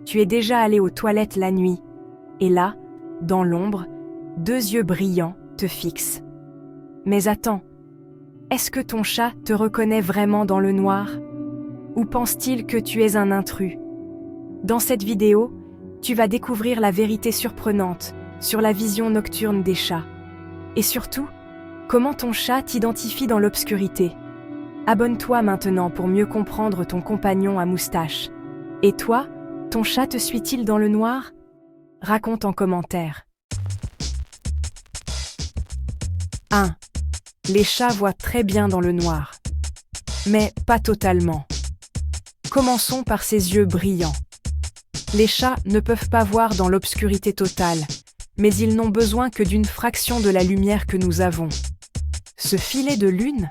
Tu es déjà allé aux toilettes la nuit, et là, dans l'ombre, 2 yeux brillants te fixent. Mais attends, est-ce que ton chat te reconnaît vraiment dans le noir? Ou pense-t-il que tu es un intrus? Dans cette vidéo, tu vas découvrir la vérité surprenante sur la vision nocturne des chats. Et surtout, comment ton chat t'identifie dans l'obscurité. Abonne-toi maintenant pour mieux comprendre ton compagnon à moustache. Et toi, ton chat te suit-il dans le noir? Raconte en commentaire. 1. Les chats voient très bien dans le noir. Mais pas totalement. Commençons par ces yeux brillants. Les chats ne peuvent pas voir dans l'obscurité totale, mais ils n'ont besoin que d'une fraction de la lumière que nous avons. Ce filet de lune?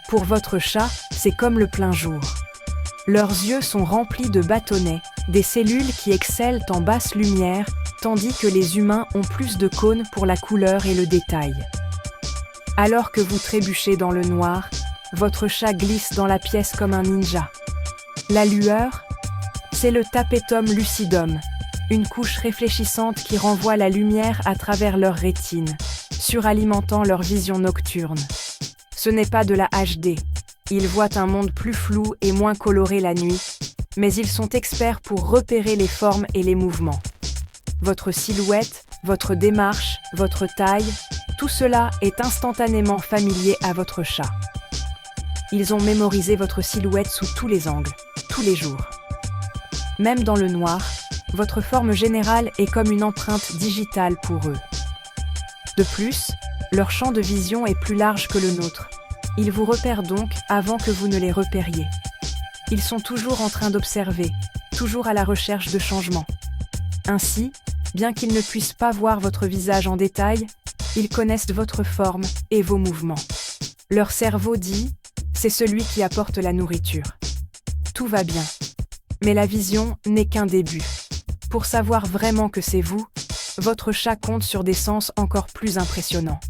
Pour votre chat, c'est comme le plein jour. Leurs yeux sont remplis de bâtonnets, des cellules qui excellent en basse lumière, tandis que les humains ont plus de cônes pour la couleur et le détail. Alors que vous trébuchez dans le noir, votre chat glisse dans la pièce comme un ninja. La lueur? C'est le tapetum lucidum, une couche réfléchissante qui renvoie la lumière à travers leur rétine, suralimentant leur vision nocturne. Ce n'est pas de la HD. Ils voient un monde plus flou et moins coloré la nuit, mais ils sont experts pour repérer les formes et les mouvements. Votre silhouette, votre démarche, votre taille, tout cela est instantanément familier à votre chat. Ils ont mémorisé votre silhouette sous tous les angles, tous les jours. Même dans le noir, votre forme générale est comme une empreinte digitale pour eux. De plus, leur champ de vision est plus large que le nôtre. Ils vous repèrent donc avant que vous ne les repériez. Ils sont toujours en train d'observer, toujours à la recherche de changements. Ainsi, bien qu'ils ne puissent pas voir votre visage en détail, ils connaissent votre forme et vos mouvements. Leur cerveau dit « c'est celui qui apporte la nourriture ». Tout va bien. Mais la vision n'est qu'un début. Pour savoir vraiment que c'est vous, votre chat compte sur des sens encore plus impressionnants.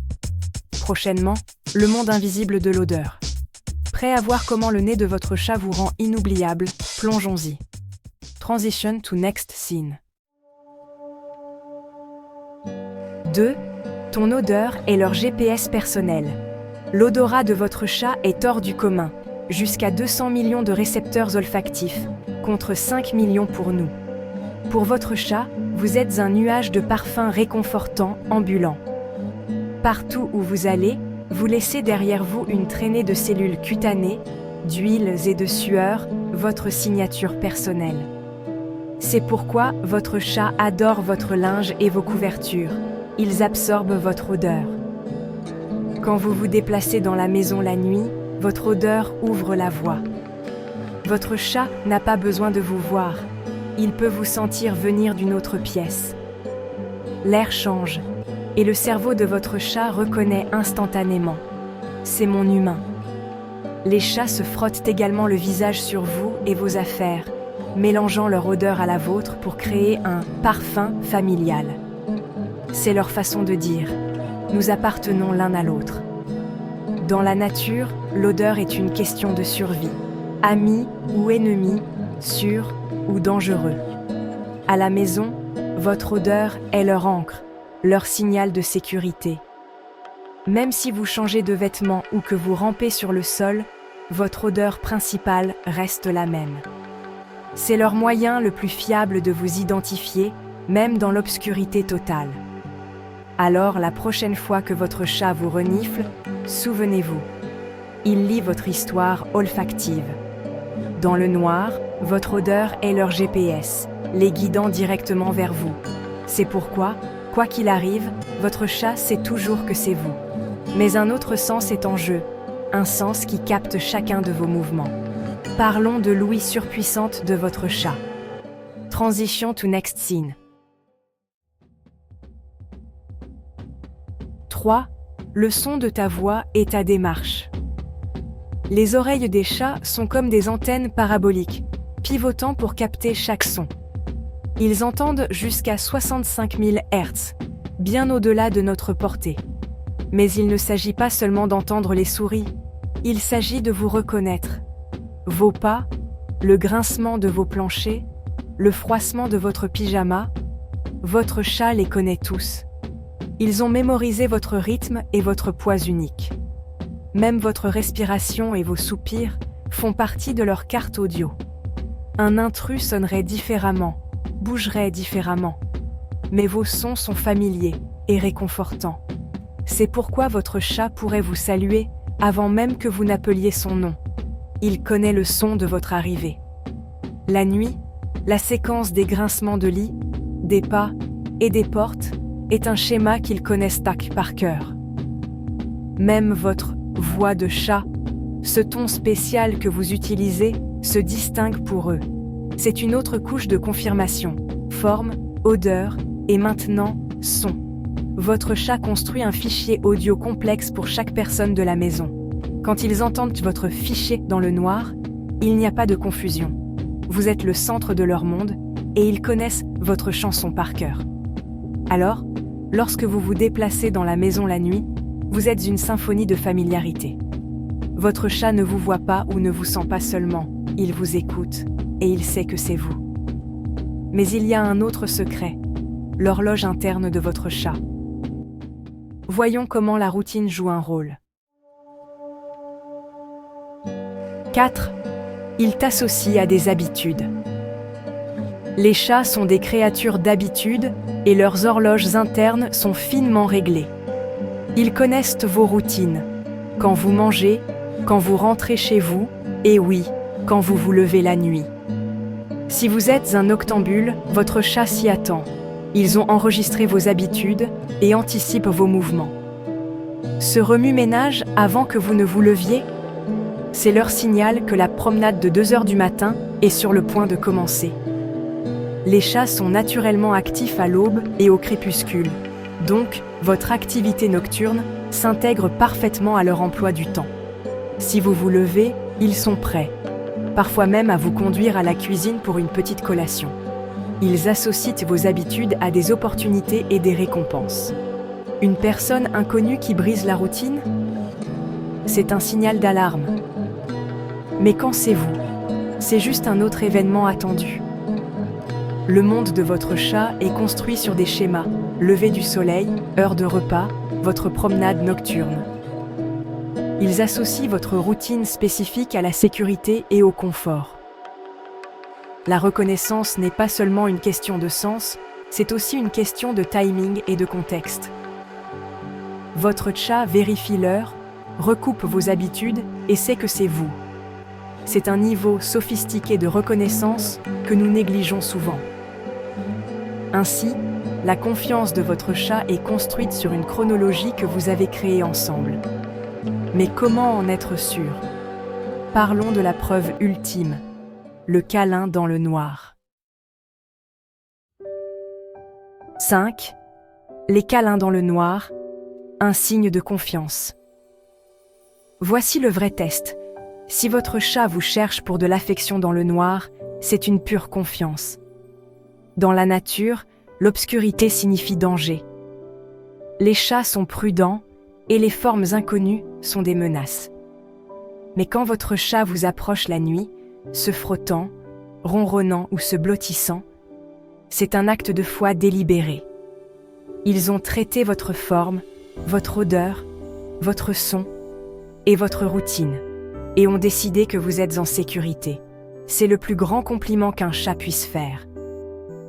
Prochainement, le monde invisible de l'odeur. Prêt à voir comment le nez de votre chat vous rend inoubliable? Plongeons-y. Transition to next scene. 2. Ton odeur est leur GPS personnel. L'odorat de votre chat est hors du commun. Jusqu'à 200 millions de récepteurs olfactifs, contre 5 millions pour nous. Pour votre chat, vous êtes un nuage de parfums réconfortants, ambulants. Partout où vous allez, vous laissez derrière vous une traînée de cellules cutanées, d'huiles et de sueur, votre signature personnelle. C'est pourquoi votre chat adore votre linge et vos couvertures. Ils absorbent votre odeur. Quand vous vous déplacez dans la maison la nuit, votre odeur ouvre la voie. Votre chat n'a pas besoin de vous voir. Il peut vous sentir venir d'une autre pièce. L'air change, et le cerveau de votre chat reconnaît instantanément. C'est mon humain. Les chats se frottent également le visage sur vous et vos affaires, mélangeant leur odeur à la vôtre pour créer un parfum familial. C'est leur façon de dire « nous appartenons l'un à l'autre ». Dans la nature, l'odeur est une question de survie. Amis ou ennemis, sûr ou dangereux. À la maison, votre odeur est leur ancre, leur signal de sécurité. Même si vous changez de vêtements ou que vous rampez sur le sol, votre odeur principale reste la même. C'est leur moyen le plus fiable de vous identifier, même dans l'obscurité totale. Alors, la prochaine fois que votre chat vous renifle, souvenez-vous, il lit votre histoire olfactive. Dans le noir, votre odeur est leur GPS, les guidant directement vers vous. C'est pourquoi, quoi qu'il arrive, votre chat sait toujours que c'est vous. Mais un autre sens est en jeu, un sens qui capte chacun de vos mouvements. Parlons de l'ouïe surpuissante de votre chat. Transition to next scene. 3. Le son de ta voix et ta démarche. Les oreilles des chats sont comme des antennes paraboliques, pivotant pour capter chaque son. Ils entendent jusqu'à 65 000 Hz, bien au-delà de notre portée. Mais il ne s'agit pas seulement d'entendre les souris, il s'agit de vous reconnaître. Vos pas, le grincement de vos planchers, le froissement de votre pyjama, votre chat les connaît tous. Ils ont mémorisé votre rythme et votre poids unique. Même votre respiration et vos soupirs font partie de leur carte audio. Un intrus sonnerait différemment, bougerait différemment. Mais vos sons sont familiers et réconfortants. C'est pourquoi votre chat pourrait vous saluer avant même que vous n'appeliez son nom. Il connaît le son de votre arrivée. La nuit, la séquence des grincements de lit, des pas et des portes est un schéma qu'ils connaissent par cœur. Même votre voix de chat, ce ton spécial que vous utilisez, se distingue pour eux. C'est une autre couche de confirmation. Forme, odeur et maintenant, son. Votre chat construit un fichier audio complexe pour chaque personne de la maison. Quand ils entendent votre fichier dans le noir, il n'y a pas de confusion. Vous êtes le centre de leur monde et ils connaissent votre chanson par cœur. Alors, lorsque vous vous déplacez dans la maison la nuit, vous êtes une symphonie de familiarité. Votre chat ne vous voit pas ou ne vous sent pas seulement, il vous écoute et il sait que c'est vous. Mais il y a un autre secret, l'horloge interne de votre chat. Voyons comment la routine joue un rôle. 4. Il t'associe à des habitudes. Les chats sont des créatures d'habitude et leurs horloges internes sont finement réglées. Ils connaissent vos routines, quand vous mangez, quand vous rentrez chez vous, et oui, quand vous vous levez la nuit. Si vous êtes un noctambule, votre chat s'y attend. Ils ont enregistré vos habitudes et anticipent vos mouvements. Ce remue-ménage avant que vous ne vous leviez, c'est leur signal que la promenade de 2 heures du matin est sur le point de commencer. Les chats sont naturellement actifs à l'aube et au crépuscule, donc votre activité nocturne s'intègre parfaitement à leur emploi du temps. Si vous vous levez, ils sont prêts, parfois même à vous conduire à la cuisine pour une petite collation. Ils associent vos habitudes à des opportunités et des récompenses. Une personne inconnue qui brise la routine? C'est un signal d'alarme. Mais quand c'est vous, c'est juste un autre événement attendu. Le monde de votre chat est construit sur des schémas, lever du soleil, heure de repas, votre promenade nocturne. Ils associent votre routine spécifique à la sécurité et au confort. La reconnaissance n'est pas seulement une question de sens, c'est aussi une question de timing et de contexte. Votre chat vérifie l'heure, recoupe vos habitudes et sait que c'est vous. C'est un niveau sophistiqué de reconnaissance que nous négligeons souvent. Ainsi, la confiance de votre chat est construite sur une chronologie que vous avez créée ensemble. Mais comment en être sûr? Parlons de la preuve ultime, le câlin dans le noir. 5. Les câlins dans le noir, un signe de confiance. Voici le vrai test. Si votre chat vous cherche pour de l'affection dans le noir, c'est une pure confiance. Dans la nature, l'obscurité signifie danger. Les chats sont prudents et les formes inconnues sont des menaces. Mais quand votre chat vous approche la nuit, se frottant, ronronnant ou se blottissant, c'est un acte de foi délibéré. Ils ont traité votre forme, votre odeur, votre son et votre routine, et ont décidé que vous êtes en sécurité. C'est le plus grand compliment qu'un chat puisse faire.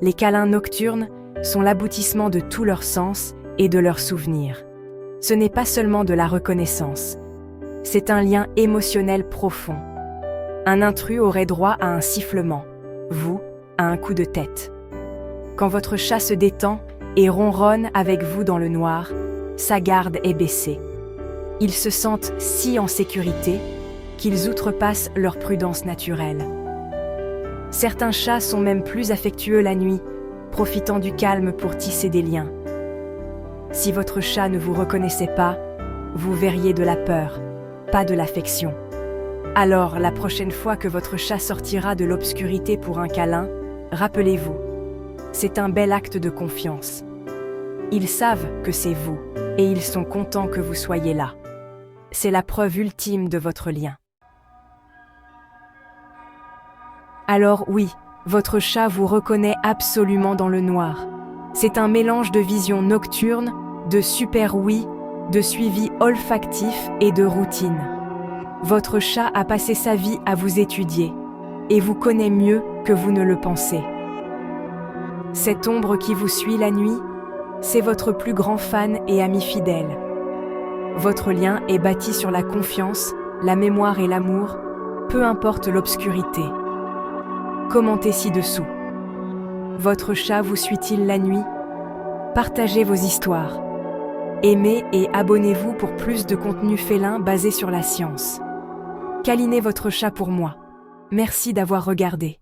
Les câlins nocturnes sont l'aboutissement de tous leurs sens et de leurs souvenirs. Ce n'est pas seulement de la reconnaissance, c'est un lien émotionnel profond. Un intrus aurait droit à un sifflement, vous, à un coup de tête. Quand votre chat se détend et ronronne avec vous dans le noir, sa garde est baissée. Ils se sentent si en sécurité qu'ils outrepassent leur prudence naturelle. Certains chats sont même plus affectueux la nuit, profitant du calme pour tisser des liens. Si votre chat ne vous reconnaissait pas, vous verriez de la peur, pas de l'affection. Alors, la prochaine fois que votre chat sortira de l'obscurité pour un câlin, rappelez-vous, c'est un bel acte de confiance. Ils savent que c'est vous, et ils sont contents que vous soyez là. C'est la preuve ultime de votre lien. Alors oui, Votre chat vous reconnaît absolument dans le noir. C'est un mélange de vision nocturne, de super oui, de suivi olfactif et de routine. Votre chat a passé sa vie à vous étudier et vous connaît mieux que vous ne le pensez. Cette ombre qui vous suit la nuit, c'est votre plus grand fan et ami fidèle. Votre lien est bâti sur la confiance, la mémoire et l'amour, peu importe l'obscurité. Commentez ci-dessous. Votre chat vous suit-il la nuit? Partagez vos histoires. Aimez et abonnez-vous pour plus de contenu félin basé sur la science. Câlinez votre chat pour moi. Merci d'avoir regardé.